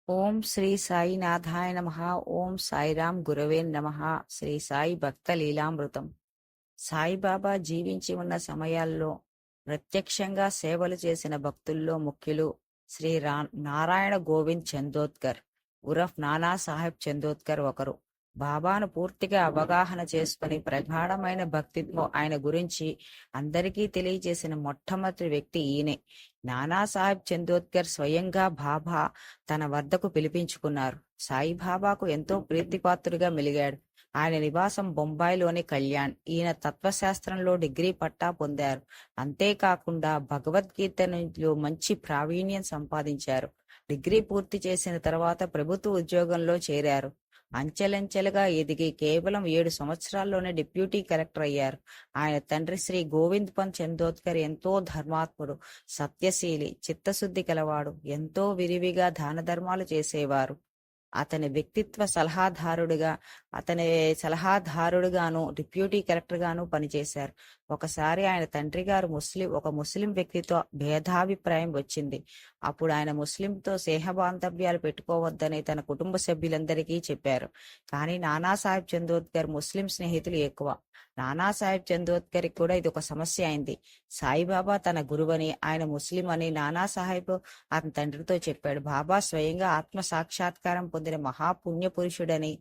ఓం శ్రీ సాయినాథాయ నమః. ఓం సాయిరాం గురవే నమః. శ్రీ సాయి భక్త లీలామృతం. సాయిబాబా జీవించి ఉన్న సమయాల్లో ప్రత్యక్షంగా సేవలు చేసిన భక్తుల్లో ముఖ్యులు శ్రీ నారాయణ గోవింద్ చందోద్కర్ ఉరఫ్ నానా సాహెబ్ చందోద్కర్ ఒకరు. బాబాను పూర్తిగా అవగాహన చేసుకుని ప్రగాఢమైన భక్తితో ఆయన గురించి అందరికీ తెలియజేసిన మొట్టమొదటి వ్యక్తి ఈయనే. నానాసాహెబ్ చందోద్కర్ స్వయంగా బాబా తన వద్దకు పిలిపించుకున్నారు. సాయిబాబాకు ఎంతో ప్రీతిపాత్రుడిగా మెలిగాడు. ఆయన నివాసం బొంబాయిలోని కళ్యాణ్. ఈయన తత్వశాస్త్రంలో డిగ్రీ పట్టా పొందారు. అంతేకాకుండా భగవద్గీతలో మంచి ప్రావీణ్యం సంపాదించారు. డిగ్రీ పూర్తి చేసిన తర్వాత ప్రభుత్వ ఉద్యోగంలో చేరారు. అంచెలంచెలుగా ఎదిగి కేవలం 7 సంవత్సరాల్లోనే డిప్యూటీ కలెక్టర్ అయ్యారు. ఆయన తండ్రి శ్రీ గోవింద్ పంత్ చందోద్కర్ ఎంతో ధర్మాత్ముడు, సత్యశీలి, చిత్తశుద్ధి కలవాడు. ఎంతో విరివిగా దాన ధర్మాలు చేసేవారు. అతని వ్యక్తిత్వ సలహాదారుడుగాను డిప్యూటీ కలెక్టర్ గాను పనిచేశారు. ఒకసారి ఆయన తండ్రి గారు ఒక ముస్లిం వ్యక్తితో భేదాభిప్రాయం వచ్చింది. అప్పుడు ఆయన ముస్లింతో స్నేహబాంధవ్యాలు పెట్టుకోవద్దని తన కుటుంబ సభ్యులందరికీ చెప్పారు. కానీ నానాసాహెబ్ చందోద్కర్ ముస్లిం స్నేహితులు ఎక్కువ. నానాసాహెబ్ చందోద్కర్ కూడా ఇది ఒక సమస్య అయింది. సాయిబాబా తన గురువని, ఆయన ముస్లిం అని నానాసాహెబ్ అతని తండ్రితో చెప్పాడు. బాబా స్వయంగా ఆత్మ సాక్షాత్కారం పొందిన మహాపుణ్య పురుషుడని,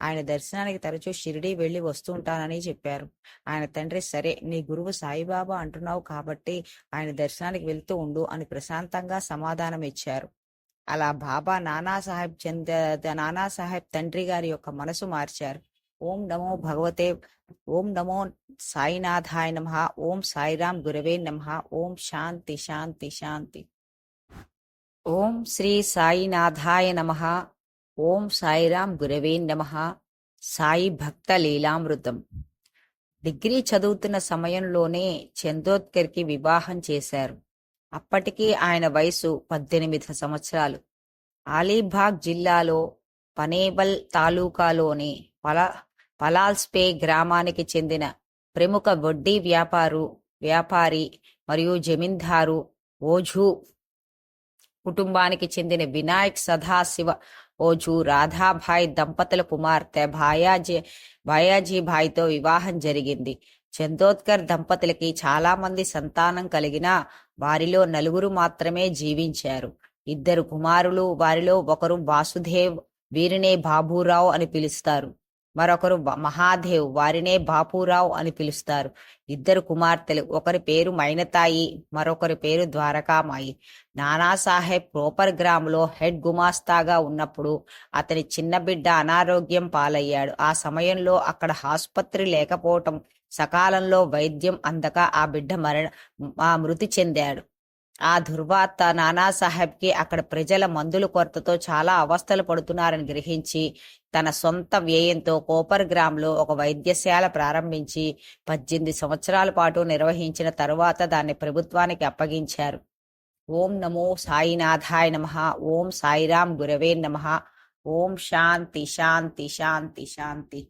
ఆయన దర్శనానికి తరచూ షిరిడీ వెళ్లి వస్తుంటానని చెప్పారు. ఆయన తండ్రి, సరే, నీ గురువు సాయిబాబా అంటున్నావు కాబట్టి ఆయన దర్శనానికి వెళ్తూ ఉండు అని ప్రశాంతంగా సమాధానం ఇచ్చారు. అలా బాబా నానాసాహెబ్ తండ్రి గారి యొక్క మనసు మార్చారు. ఓం నమో సాయినాథాయ నమః. ఓం సాయిరాం గురవే నమః. ఓం శాంతి శాంతి శాంతి. ఓం శ్రీ సాయినాథాయ నమః. ఓం సాయిరాం గురవే నమః. సాయి భక్త లీలామృతం. డిగ్రీ చదువుతున్న సమయంలోనే చందోద్కర్కి వివాహం చేశారు. అప్పటికి ఆయన వయసు 18 సంవత్సరాలు. అలీబాగ్ జిల్లాలో పనేబల్ తాలూకాలోని పలాల్స్పే గ్రామానికి చెందిన ప్రముఖ వడ్డీ వ్యాపారి మరియు జమీందారు ఓఝూ కుటుంబానికి చెందిన వినాయక్ సదాశివ ఓఝూ రాధాభాయ్ దంపతుల కుమార్తె భాయాజీభాయ్తో వివాహం జరిగింది. చందోద్కర్ దంపతులకి చాలా మంది సంతానం కలిగినా వారిలో 4 మాత్రమే జీవించారు. 2 కుమారులు. వారిలో ఒకరు వాసుదేవ్, వీరినే బాబూరావు అని పిలుస్తారు. మరొకరు మహాదేవ్, వారినే బాపురావు అని పిలుస్తారు. 2 కుమార్తెలు. ఒకరి పేరు మైనతాయి, మరొకరి పేరు ద్వారకామాయి. నానాసాహెబ్ ప్రోపర్గ్రామ్లో హెడ్ గుమాస్తాగా ఉన్నప్పుడు అతని చిన్న బిడ్డ అనారోగ్యం పాలయ్యాడు. ఆ సమయంలో అక్కడ ఆసుపత్రి లేకపోవటం, సకాలంలో వైద్యం అందక ఆ బిడ్డ మృతి చెందాడు. ఆ దుర్వార్త నానాసాహెబ్కి అక్కడ ప్రజల మందుల కొరతతో చాలా అవస్థలు పడుతున్నారని గ్రహించి తన సొంత వ్యయంతో కోపర్గ్రామ్లో ఒక వైద్యశాల ప్రారంభించి 18 సంవత్సరాల పాటు నిర్వహించిన తరువాత దాన్ని ప్రభుత్వానికి అప్పగించారు. ఓం నమో సాయినాథాయ నమః. ఓం సాయిరాం గురవే నమః. ఓం శాంతి శాంతి శాంతి శాంతి.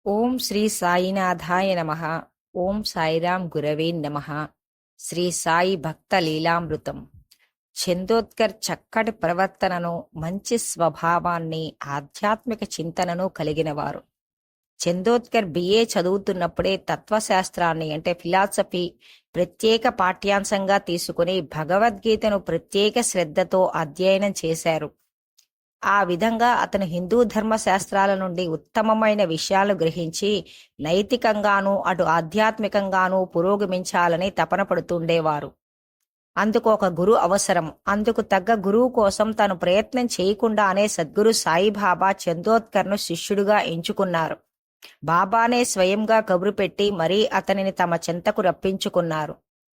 ఓం శ్రీ సాయినాథాయ నమః. ఓం సాయిరాం గురవే నమః. శ్రీ సాయి భక్త లీలామృతం. చందోద్కర్ చక్కటి ప్రవర్తనను, మంచి స్వభావాన్ని, ఆధ్యాత్మిక చింతనను కలిగినవారు. చందోద్కర్ బిఏ చదువుతున్నప్పుడే తత్వశాస్త్రాన్ని అంటే ఫిలాసఫీ ప్రత్యేక పాఠ్యాంశంగా తీసుకుని భగవద్గీతను ప్రత్యేక శ్రద్ధతో అధ్యయనం చేశారు. ఆ విధంగా అతను హిందూ ధర్మశాస్త్రాల నుండి ఉత్తమమైన విషయాలు గ్రహించి నైతికంగానూ అటు ఆధ్యాత్మికంగానూ పురోగమించాలని తపన పడుతుండేవారు. అందుకు ఒక గురు అవసరం. అందుకు తగ్గ గురువు కోసం తాను ప్రయత్నం చేయకుండానే సద్గురు సాయిబాబా చందోద్కర్ను శిష్యుడిగా ఎంచుకున్నారు. బాబానే స్వయంగా కబురు పెట్టి మరీ అతనిని తమ చెంతకు రప్పించుకున్నారు.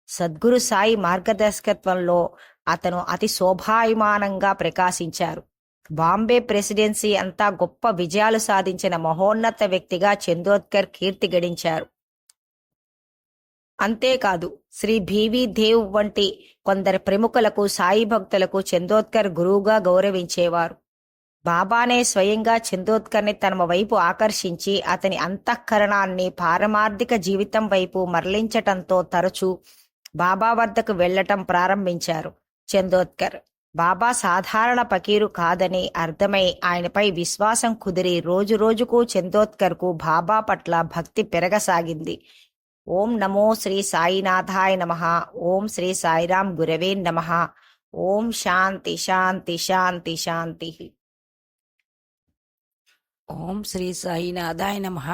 సద్గురు సాయి మార్గదర్శకత్వంలో అతను అతి శోభాయమానంగా ప్రకాశించారు. బాంబే ప్రెసిడెన్సీ అంతా గొప్ప విజయాలు సాధించిన మహోన్నత వ్యక్తిగా చందోద్కర్ కీర్తి గడించారు. అంతేకాదు, శ్రీ బివి దేవ్ వంటి కొందరు ప్రముఖులకు, సాయి భక్తులకు చందోద్కర్ గురువుగా గౌరవించేవారు. బాబానే స్వయంగా చందోద్కర్ని తన వైపు ఆకర్షించి అతని అంతఃకరణాన్ని పారమార్థిక జీవితం వైపు మరలించటంతో తరచూ బాబా వద్దకు వెళ్లటం ప్రారంభించారు చందోద్కర్. బాబా సాధారణ ఫకీరు కాదని అర్థమై ఆయనపై విశ్వాసం కుదిరి రోజురోజుకు చందోద్కర్కు బాబా పట్ల భక్తి పెరగసాగింది. ఓం నమో శ్రీ సాయినాథాయ నమః. ఓం శ్రీ సాయిరాం గురవే నమః. ఓం శాంతి శాంతి శాంతి శాంతి. ఓం శ్రీ సాయినాథాయ నమః.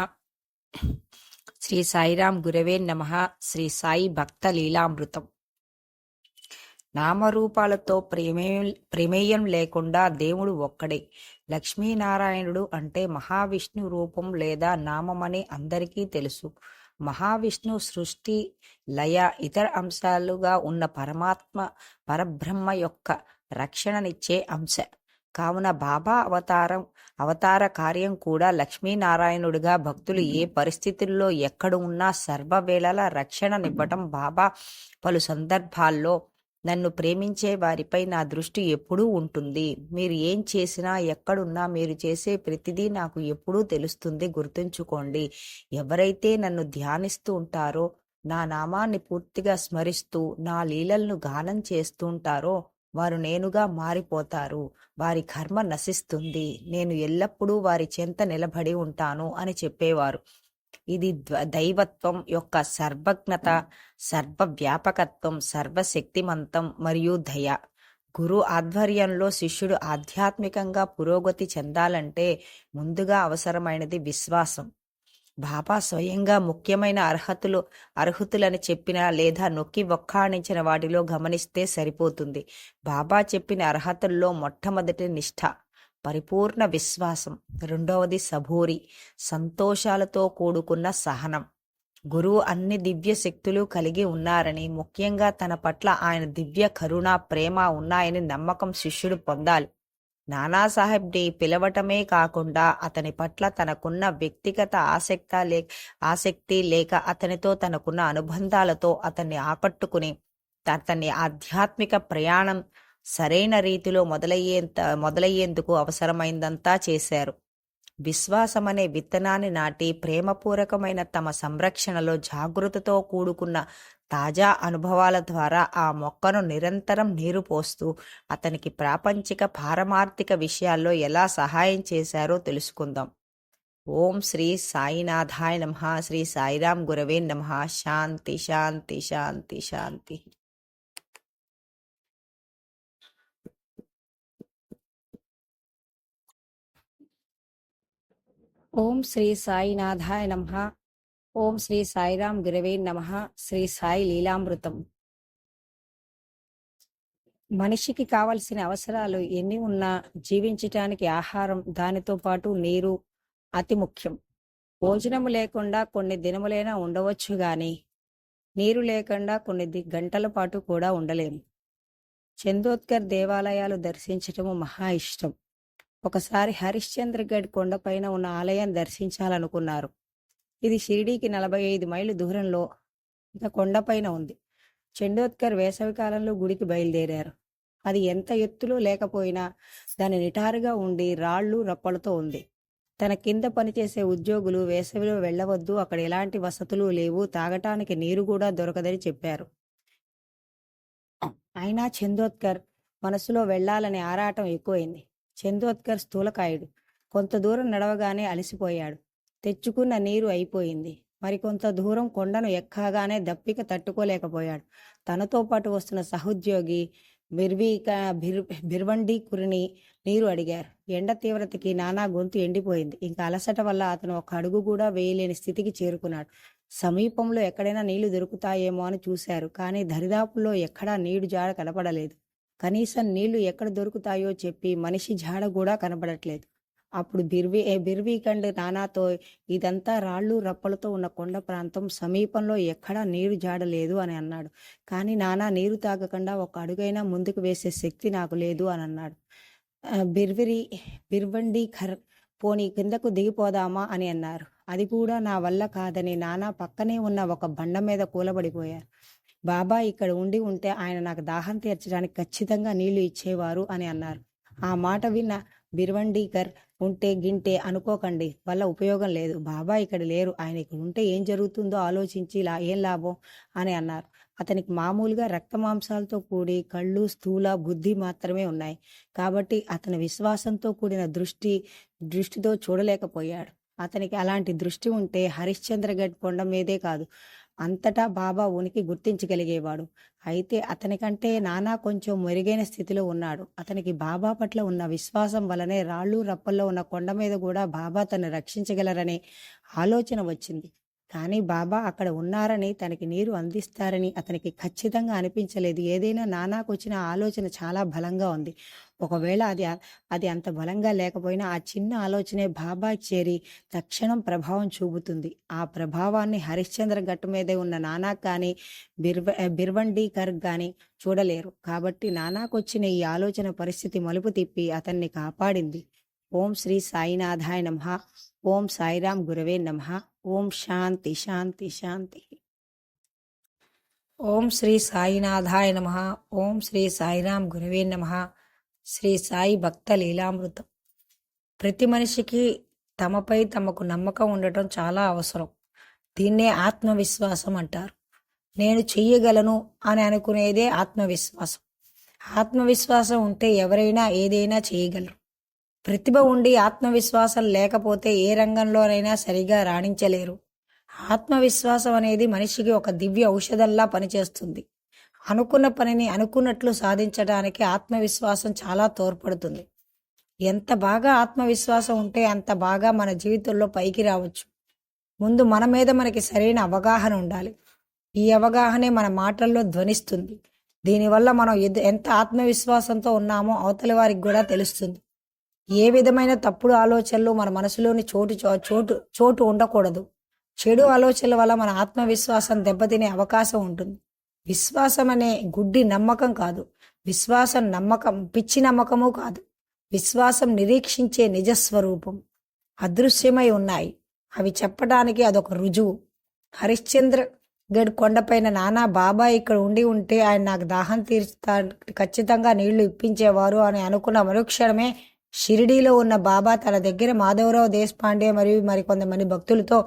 శ్రీ సాయిరాం గురవే నమః. శ్రీ సాయి భక్త లీలామృతం. నామరూపాలతో ప్రమేయం లేకుండా దేవుడు ఒక్కడే. లక్ష్మీనారాయణుడు అంటే మహావిష్ణు రూపం లేదా నామమని అందరికీ తెలుసు. మహావిష్ణు సృష్టి, లయ, ఇతర అంశాలుగా ఉన్న పరబ్రహ్మ యొక్క రక్షణనిచ్చే అంశ. కావున బాబా అవతార కార్యం కూడా లక్ష్మీనారాయణుడిగా భక్తులు ఏ పరిస్థితుల్లో ఎక్కడ ఉన్నా సర్వవేళలా రక్షణనివ్వటం. బాబా పలు సందర్భాల్లో నన్ను ప్రేమించే వారిపై నా దృష్టి ఎప్పుడూ ఉంటుంది. మీరు ఏం చేసినా ఎక్కడున్నా మీరు చేసే ప్రతిదీ నాకు ఎప్పుడూ తెలుస్తుంది. గుర్తుంచుకోండి, ఎవరైతే నన్ను ధ్యానిస్తూ ఉంటారో, నా నామాన్ని పూర్తిగా స్మరిస్తూ నా లీలలను గానం చేస్తూ ఉంటారో వారు నేనుగా మారిపోతారు. వారి కర్మ నశిస్తుంది. నేను ఎల్లప్పుడూ వారి చెంత నిలబడి ఉంటాను అని చెప్పేవారు. ఇది దైవత్వం యొక్క సర్వజ్ఞత, సర్వవ్యాపకత్వం, సర్వశక్తిమంతం మరియు దయ. గురు ఆధ్వర్యంలో శిష్యుడు ఆధ్యాత్మికంగా పురోగతి చెందాలంటే ముందుగా అవసరమైనది విశ్వాసం. బాబా స్వయంగా ముఖ్యమైన అర్హతులని చెప్పిన లేదా నొక్కి వక్కాణించిన వాటిలో గమనిస్తే సరిపోతుంది. బాబా చెప్పిన అర్హతల్లో మొట్టమొదటి నిష్ఠ, పరిపూర్ణ విశ్వాసం. రెండవది సబూరి, సంతోషాలతో కూడుకున్న సహనం. గురువు అన్ని దివ్య శక్తులు కలిగి ఉన్నారని, ముఖ్యంగా తన పట్ల ఆయన దివ్య కరుణ, ప్రేమ ఉన్నాయని నమ్మకం శిష్యుడు పొందాలి. నానాసాహెబ్ని పిలవటమే కాకుండా అతని పట్ల తనకున్న వ్యక్తిగత ఆసక్తి లేక అతనితో తనకున్న అనుబంధాలతో అతన్ని ఆకట్టుకుని అతన్ని ఆధ్యాత్మిక ప్రయాణం సరైన రీతిలో మొదలయ్యేందుకు అవసరమైందంతా చేశారు. విశ్వాసమనే విత్తనాన్ని నాటి ప్రేమపూర్వకమైన తమ సంరక్షణలో జాగృతతో కూడుకున్న తాజా అనుభవాల ద్వారా ఆ మొక్కను నిరంతరం నీరు పోస్తూ అతనికి ప్రాపంచిక పారమార్థిక విషయాల్లో ఎలా సహాయం చేశారో తెలుసుకుందాం. ఓం శ్రీ సాయినాథాయ నమః. శ్రీ సాయిరాం గురవే నమః. శాంతి శాంతి శాంతి శాంతి. ఓం శ్రీ సాయినాథాయ నమః. ఓం శ్రీ సాయిరాం గురవే నమః. శ్రీ సాయి లీలామృతం. మనిషికి కావలసిన అవసరాలు ఎన్ని ఉన్నా జీవించటానికి ఆహారం, దానితో పాటు నీరు అతి ముఖ్యం. భోజనము లేకుండా కొన్ని దినములైనా ఉండవచ్చు గాని నీరు లేకుండా కొన్ని గంటల పాటు కూడా ఉండలేము. చందోద్కర్ దేవాలయాలు దర్శించటము మహా ఇష్టం. ఒకసారి హరిశ్చంద్రగఢ్ కొండపైన ఉన్న ఆలయం దర్శించాలనుకున్నారు. ఇది షిరిడీకి 45 మైళ్ళు దూరంలో ఇక కొండపైన ఉంది. చందోద్కర్ వేసవికాలంలో గుడికి బయలుదేరారు. అది ఎంత ఎత్తులో లేకపోయినా దాని నిటారుగా ఉండి రాళ్ళు రప్పలతో ఉంది. తన కింద పనిచేసే ఉద్యోగులు వేసవిలో వెళ్ళవద్దు, అక్కడ ఎలాంటి వసతులు లేవు, తాగటానికి నీరు కూడా దొరకదని చెప్పారు. అయినా చందోద్కర్ మనసులో వెళ్లాలనే ఆరాటం ఎక్కువైంది. చందోద్కర్ స్థూలకాయుడు. కొంత దూరం నడవగానే అలసిపోయాడు. తెచ్చుకున్న నీరు అయిపోయింది. మరికొంత దూరం కొండను ఎక్కగానే దప్పిక తట్టుకోలేకపోయాడు. తనతో పాటు వస్తున్న సహోద్యోగి బిర్వండీకురిని నీరు అడిగారు. ఎండ తీవ్రతకి నానా గొంతు ఎండిపోయింది. ఇంకా అలసట వల్ల అతను ఒక అడుగు కూడా వేయలేని స్థితికి చేరుకున్నాడు. సమీపంలో ఎక్కడైనా నీళ్లు దొరుకుతాయేమో అని చూశారు. కానీ దరిదాపుల్లో ఎక్కడా నీరు జాడ కనపడలేదు. కనీసం నీళ్లు ఎక్కడ దొరుకుతాయో చెప్పి మనిషి జాడ కూడా కనపడట్లేదు. అప్పుడు బిర్వీకండ్ నానాతో, ఇదంతా రాళ్ళు రప్పలతో ఉన్న కొండ ప్రాంతం, సమీపంలో ఎక్కడా నీరు జాడలేదు అని అన్నాడు. కానీ నానా నీరు తాగకుండా ఒక అడుగైనా ముందుకు వేసే శక్తి నాకు లేదు అని అన్నాడు. బిర్వండీకర్, పోనీ కిందకు దిగిపోదామా అని అన్నారు. అది కూడా నా వల్ల కాదని నానా పక్కనే ఉన్న ఒక బండ మీద కూలబడిపోయారు. బాబా ఇక్కడ ఉంటే ఆయన నాకు దాహం తీర్చడానికి ఖచ్చితంగా నీళ్లు ఇచ్చేవారు అని అన్నారు. ఆ మాట విన్న బిర్వండీకర్ ఉంటే గింటే అనుకోకండి, వల్ల ఉపయోగం లేదు. బాబా ఇక్కడ లేరు, ఆయన ఇక్కడ ఉంటే ఏం జరుగుతుందో ఆలోచించి ఏం లాభం అని అన్నారు. అతనికి మామూలుగా రక్తమాంసాలతో కూడి కళ్ళు, స్థూల బుద్ధి మాత్రమే ఉన్నాయి. కాబట్టి అతని విశ్వాసంతో కూడిన దృష్టితో చూడలేకపోయాడు. అతనికి అలాంటి దృష్టి ఉంటే హరిశ్చంద్రగఢ్ కొండ మీదే కాదు, అంతటా బాబా ఉనికి గుర్తించగలిగేవాడు. అయితే అతనికంటే నానా కొంచెం మెరుగైన స్థితిలో ఉన్నాడు. అతనికి బాబా పట్ల ఉన్న విశ్వాసం వలనే రాళ్ళు రప్పల్లో ఉన్న కొండ మీద కూడా బాబా తను రక్షించగలరనే ఆలోచన వచ్చింది. కానీ బాబా అక్కడ ఉన్నారని, తనకి నీరు అందిస్తారని అతనికి ఖచ్చితంగా అనిపించలేదు. ఏదైనా నానాకు వచ్చిన ఆలోచన చాలా బలంగా ఉంది. ఒకవేళ అది అంత బలంగా లేకపోయినా ఆ చిన్న ఆలోచనే బాబా చేరి తక్షణం ప్రభావం చూపుతుంది. ఆ ప్రభావాన్ని హరిశ్చంద్ర ఘట్టు మీదే ఉన్న నానా కానీ బిర్వండీకర్ కానీ చూడలేరు. కాబట్టి నానాకొచ్చిన ఈ ఆలోచన పరిస్థితి మలుపు తిప్పి అతన్ని కాపాడింది. ఓం శ్రీ సాయినాథాయ నమః. ఓం సాయిరాం గురవే నమః. ఓం శాంతి శాంతి శాంతి. ఓం శ్రీ సాయినాథాయ నమః. ఓం శ్రీ సాయిరాం గురవే నమః. శ్రీ సాయి భక్త లీలామృతం. ప్రతి మనిషికి తమపై తమకు నమ్మకం ఉండటం చాలా అవసరం. దీన్నే ఆత్మవిశ్వాసం అంటారు. నేను చెయ్యగలను అని అనుకునేదే ఆత్మవిశ్వాసం. ఆత్మవిశ్వాసం ఉంటే ఎవరైనా ఏదైనా చేయగలరు. ప్రతిభ ఉండి ఆత్మవిశ్వాసం లేకపోతే ఏ రంగంలోనైనా సరిగా రాణించలేరు. ఆత్మవిశ్వాసం అనేది మనిషికి ఒక దివ్య ఔషధంలా పనిచేస్తుంది. అనుకున్న పనిని అనుకున్నట్లు సాధించడానికి ఆత్మవిశ్వాసం చాలా తోడ్పడుతుంది. ఎంత బాగా ఆత్మవిశ్వాసం ఉంటే అంత బాగా మన జీవితంలో పైకి రావచ్చు. ముందు మన మీద మనకి సరైన అవగాహన ఉండాలి. ఈ అవగాహనే మన మాటల్లో ధ్వనిస్తుంది. దీనివల్ల మనం ఎంత ఆత్మవిశ్వాసంతో ఉన్నామో అవతలి వారికి కూడా తెలుస్తుంది. ఏ విధమైన తప్పుడు ఆలోచనలు మన మనసులోని చోటు ఉండకూడదు. చెడు ఆలోచనల వల్ల మన ఆత్మవిశ్వాసం దెబ్బతినే అవకాశం ఉంటుంది. విశ్వాసం అనే గుడ్డి నమ్మకం కాదు. విశ్వాసం పిచ్చి నమ్మకము కాదు. విశ్వాసం నిరీక్షించే నిజస్వరూపం. అదృశ్యమై ఉన్నాయి. అవి చెప్పడానికి అదొక రుజువు. హరిశ్చంద్రగఢ్ కొండపైన నానా బాబా ఇక్కడ ఉంటే ఆయన నాకు దాహం తీర్చుతా, ఖచ్చితంగా నీళ్లు ఇప్పించేవారు అని అనుకున్న మరుక్షణమే షిరిడీలో ఉన్న బాబా తన దగ్గర మాధవరావు దేశపాండే మరియు మరికొంతమంది భక్తులతో,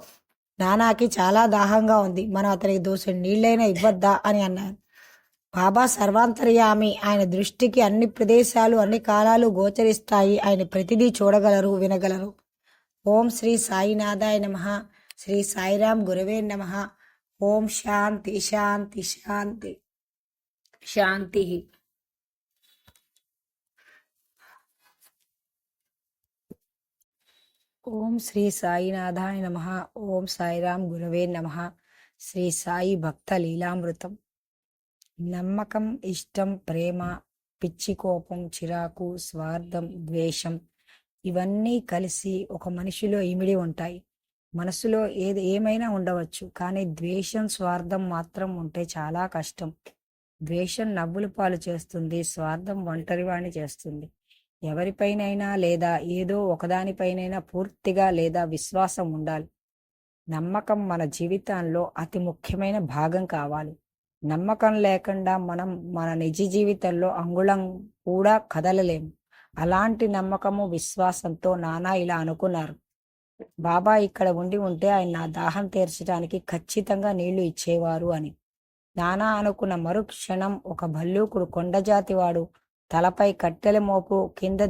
నానాకి చాలా దాహంగా ఉంది, మనం అతనికి దోసెడు నీళ్లైనా ఇవ్వద్దా అని అన్నారు. బాబా సర్వాంతర్యామి. ఆయన దృష్టికి అన్ని ప్రదేశాలు అన్ని కాలాలు గోచరిస్తాయి. ఆయన ప్రతిదీ చూడగలరు, వినగలరు. ఓం శ్రీ సాయినాథాయ నమః. శ్రీ సాయిరాం గురవే నమః. ఓం శాంతి శాంతి శాంతి శాంతి. ఓం శ్రీ సాయినాథాయ నమః. ఓం సాయిరాం గురవే నమః. శ్రీ సాయి భక్త లీలామృతం. నమ్మకం, ఇష్టం, ప్రేమ, పిచ్చి కోపం, చిరాకు, స్వార్థం, ద్వేషం ఇవన్నీ కలిసి ఒక మనిషిలో ఇమిడి ఉంటాయి. మనసులో ఏమైనా ఉండవచ్చు, కానీ ద్వేషం, స్వార్థం మాత్రం ఉంటే చాలా కష్టం. ద్వేషం నవ్వుల పాలు చేస్తుంది, స్వార్థం ఒంటరివాణ్ణి చేస్తుంది. ఎవరిపైనైనా లేదా ఏదో ఒకదానిపైనైనా పూర్తిగా లేదా విశ్వాసం ఉండాలి. నమ్మకం మన జీవితంలో అతి ముఖ్యమైన భాగం కావాలి. నమ్మకం లేకుండా మనం మన నిజ జీవితంలో అంగుళం కూడా కదలలేము. అలాంటి నమ్మకము, విశ్వాసంతో నానా ఇలా అనుకున్నారు, బాబా ఇక్కడ ఉంటే ఆయన నా దాహం తీర్చడానికి ఖచ్చితంగా నీళ్లు ఇచ్చేవారు అని. నానా అనుకున్న మరుక్షణం ఒక భల్లూకుడు కొండజాతివాడు తలపై కట్టెల మోపు కింద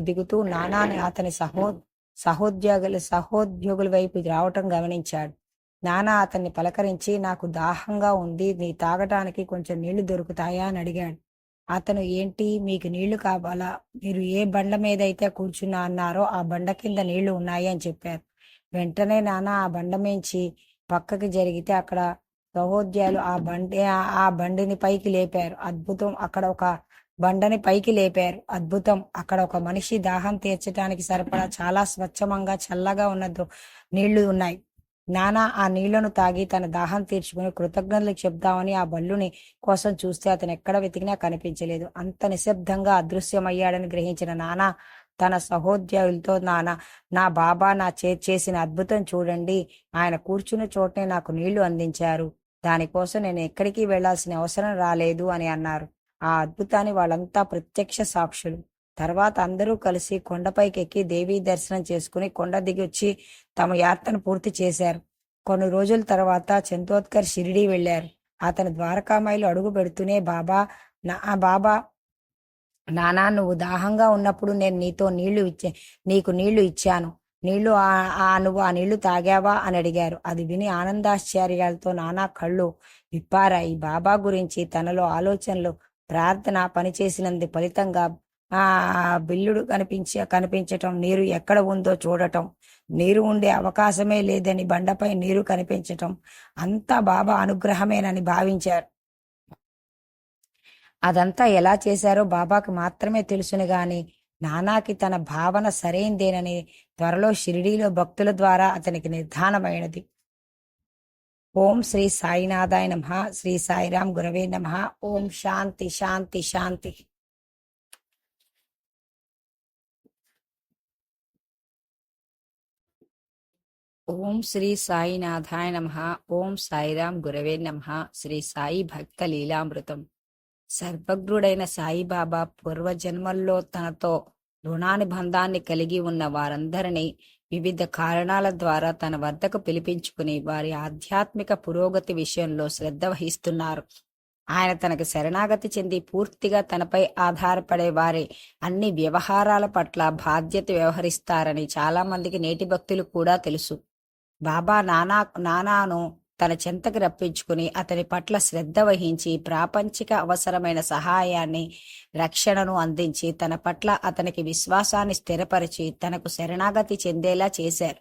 దిగుతూ నానాని అతని సహోద్యోగుల వైపు రావటం గమనించాడు. నానా అతన్ని పలకరించి, నాకు దాహంగా ఉంది, నీ తాగటానికి కొంచెం నీళ్లు దొరుకుతాయా అని అడిగాడు. అతను, ఏంటి మీకు నీళ్లు కావాలా? మీరు ఏ బండ మీద అయితే కూర్చున్నా అన్నారో ఆ బండ కింద నీళ్లు ఉన్నాయి అని చెప్పారు. వెంటనే నానా ఆ బండ మించి పక్కకి జరిగితే అక్కడ సహోద్యాలు ఆ బండిని పైకి లేపారు. అద్భుతం. బండని పైకి లేపారు. అద్భుతం. అక్కడ ఒక మనిషి దాహం తీర్చడానికి సరిపడా చాలా స్వచ్ఛమంగా చల్లగా ఉన్న నీళ్లు ఉన్నాయి. నానా ఆ నీళ్లను తాగి తన దాహం తీర్చుకుని కృతజ్ఞతలు చెప్దామని ఆ బల్లుని కోసం చూస్తే అతను ఎక్కడ వెతికినా కనిపించలేదు. అంత నిశ్శబ్దంగా అదృశ్యమయ్యాడని గ్రహించిన నానా తన సహోద్యోగులతో, నా బాబా నా చేసిన అద్భుతం చూడండి, ఆయన కూర్చున్న చోటనే నాకు నీళ్లు అందించారు, దానికోసం నేను ఎక్కడికి వెళ్లాల్సిన అవసరం రాలేదు అని అన్నారు. ఆ అద్భుతాన్ని వాళ్ళంతా ప్రత్యక్ష సాక్షులు. తర్వాత అందరూ కలిసి కొండపైకెక్కి దేవీ దర్శనం చేసుకుని కొండ దిగి వచ్చి తమ యాత్రను పూర్తి చేశారు. కొన్ని రోజుల తర్వాత చందోద్కర్ షిరిడీ వెళ్లారు. అతను ద్వారకామాయిలో అడుగు పెడుతూనే బాబా, నానా, నువ్వు దాహంగా ఉన్నప్పుడు నేను నీకు నీళ్లు ఇచ్చాను. నువ్వు ఆ నీళ్లు తాగావా అని అడిగారు. అది విని ఆనందాశ్చర్యాలతో నానా కళ్ళు విప్పారాయి. బాబా గురించి తనలో ఆలోచనలు, ప్రార్థన పనిచేసినందు ఫలితంగా బిల్లుడు కనిపించటం, నీరు ఎక్కడ ఉందో చూడటం, నీరు ఉండే అవకాశమే లేదని బండపై నీరు కనిపించటం అంతా బాబా అనుగ్రహమేనని భావించారు. అదంతా ఎలా చేశారో బాబాకు మాత్రమే తెలుసును గాని నానాకి తన భావన సరైందేనని త్వరలో షిరిడీలో భక్తుల ద్వారా అతనికి నిర్ధారణమైనది. ఓం శ్రీ సాయినాథాయ నమః. శ్రీ సాయిరాం గురవే నమః. ఓం శాంతి శాంతి శాంతి. ఓం శ్రీ సాయినాథాయ నమః. ఓం సాయిరాం గురవే నమః. శ్రీ సాయి భక్త లీలామృతం. సర్వజ్ఞుడైన సాయిబాబా పూర్వజన్మల్లో తనతో రుణానుబంధాన్ని కలిగి ఉన్న వారందరినీ వివిధ కారణాల ద్వారా తన వద్దకు పిలిపించుకుని వారి ఆధ్యాత్మిక పురోగతి విషయంలో శ్రద్ధ వహిస్తున్నారు. ఆయన తనకు శరణాగతి చెంది పూర్తిగా తనపై ఆధారపడే వారి అన్ని వ్యవహారాల పట్ల బాధ్యత వ్యవహరిస్తారని చాలా మందికి నేటి భక్తులు కూడా తెలుసు. బాబా నానాను తన చెంతకు రప్పించుకుని అతని పట్ల శ్రద్ధ వహించి ప్రాపంచిక అవసరమైన సహాయాన్ని, రక్షణను అందించి తన పట్ల అతనికి విశ్వాసాన్ని స్థిరపరిచి తనకు శరణాగతి చెందేలా చేశారు.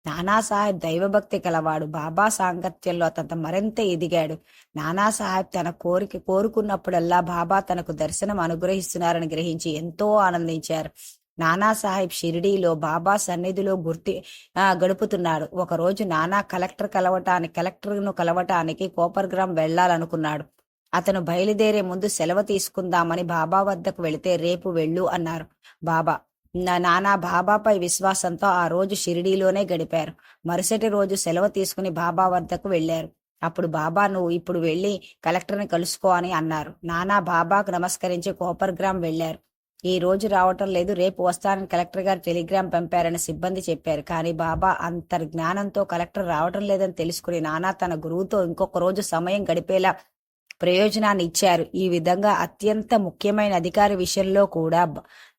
నానాసాహెబ్ దైవభక్తి కలవాడు. బాబా సాంగత్యంలో అతను మరింత ఎదిగాడు. నానాసాహెబ్ తన కోరుకున్నప్పుడల్లా బాబా తనకు దర్శనం అనుగ్రహిస్తున్నారని గ్రహించి ఎంతో ఆనందించారు. నానాసాహెబ్ షిరిడీలో బాబా సన్నిధిలో గడుపుతున్నాడు. ఒకరోజు నానా కలెక్టర్ను కలవటానికి కోపర్గ్రామ్ వెళ్లాలనుకున్నాడు. అతను బయలుదేరే ముందు సెలవు తీసుకుందామని బాబా వద్దకు వెళితే రేపు వెళ్ళు అన్నారు బాబా. నానా బాబాపై విశ్వాసంతో ఆ రోజు షిరిడీలోనే గడిపారు. మరుసటి రోజు సెలవు తీసుకుని బాబా వద్దకు వెళ్లారు. అప్పుడు బాబా, నువ్వు ఇప్పుడు వెళ్లి కలెక్టర్ని కలుసుకో అని అన్నారు. నానా బాబాకు నమస్కరించి కోపర్గ్రామ్ వెళ్లారు. ఈ రోజు రావటం లేదు, రేపు వస్తానని కలెక్టర్ గారు టెలిగ్రామ్ పంపారని సిబ్బంది చెప్పారు. కానీ బాబా అంతర్జ్ఞానంతో కలెక్టర్ రావటం లేదని తెలుసుకుని నానా తన గురువుతో ఇంకొక రోజు సమయం గడిపేలా ప్రయోజనాన్ని ఇచ్చారు. ఈ విధంగా అత్యంత ముఖ్యమైన అధికారి విషయంలో కూడా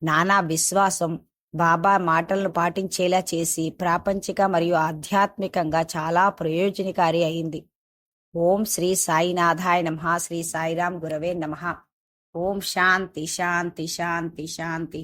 నానా విశ్వాసం బాబా మాటలను పాటించేలా చేసి ప్రాపంచిక మరియు ఆధ్యాత్మికంగా చాలా ప్రయోజనకారి అయింది. ఓం శ్రీ సాయినాథాయ నమః. శ్రీ సాయిరాం గురవే నమః. ఓం శాంతి శాంతి శాంతి శాంతి.